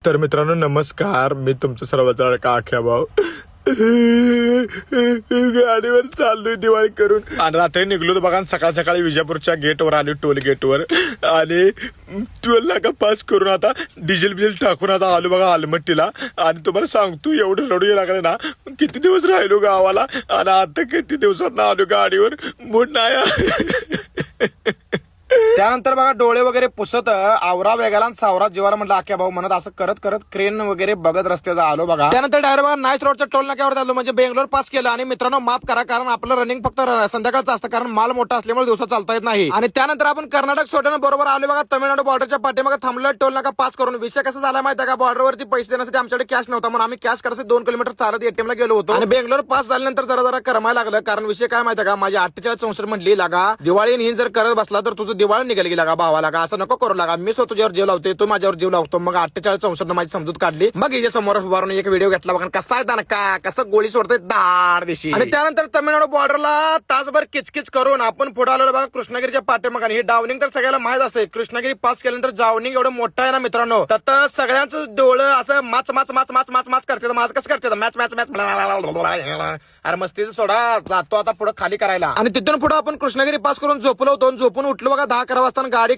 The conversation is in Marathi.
तर मित्रांनो नमस्कार, मी तुमचं सर्वांचा लाडका आख्या भाऊ. गाडीवर चाललोय दिवाळी करून आणि रात्री निघलो तर बघा, सकाळ सकाळी विजापूरच्या गेटवर आलो, टोल गेटवर. आणि 12 लाख पास करून आता डिझेल टाकून आता आलो बघा आलमट्टीला. आणि तुम्हाला सांगतो एवढं रडू लागलं ना, किती दिवस राहिलो गावाला आणि आता किती दिवसात आलो गाडीवर. मूड नाही. त्यानंतर बघा डोळे वगैरे पुसत आवरा वेगाला आणि सावरा जीवाला म्हटलं आख्या भाऊ म्हणत असं करत करत क्रेन वगैरे बघत रस्त्याचा आलो बघा. त्यानंतर डायरेक्ट बघा नाईस रोडच्या टोल नाक्यावर आलो, म्हणजे बेंगलोर पास केलं. आणि मित्रांनो माफ करा, कारण आपलं रनिंग फक्त संध्याकाळचं असतं, कारण माल मोठा असल्यामुळे दिवसा चालता येत नाही. आणि त्यानंतर आपण कर्नाटक सोडून बरोबर आलो बघा तमिळनाडू बॉर्डरच्या पाठीमागे थांबलं टोल नाका पास करून. विषय कसा झाला माहिती आहे का, बॉर्डरवरती पैसे देण्यासाठी आमच्याकडे कॅश नव्हता, म्हणून आम्ही कॅश करायचं 2 किलोमीटर चालत एटीएम ला गेलो होतो. आणि बेंगलोर पास झाल्यानंतर जरा करमायला लागलं, कारण विषय काय माहिती आहे का, माझी 48 म्हटली लागा दिवाळी ही जर करत बसला तर तुझं दिवाळी निघेल गेला भावाला का, असं नको करू लागा. मी तुझ्यावर जीव लावतोय, तू माझ्यावर जीव लावतो. मग 48 माझी समजूत काढली. मग याच्या समोर उभारून एक व्हिडिओ घेतला बघा, कसा आहे ना का कसं गोळी सोडतोय दार दिशी. आणि त्यानंतर तमिळनाडू बॉर्डरला तासभर किचकिच करून आपण पुढे आलो बघा कृष्णगिरीच्या पाठीमागे. हे डावनिंग तर सगळ्याला माहित असते, कृष्णगिरी पास केल्यानंतर जावनिंग एवढं मोठं आहे ना मित्रांनो, तर सगळ्यांचं डोळं असं माच माच माच माच माच माच करते. माझं कसं करते मॅच मॅच मॅच. अरे मस्तीचं सोडा, जातो आता पुढे खाली करायला. आणि तिथून पुढे आपण कृष्णगिरी पास करून झोपलो होतो. झोपून उठलो बघा 10-11 वाजता गाडी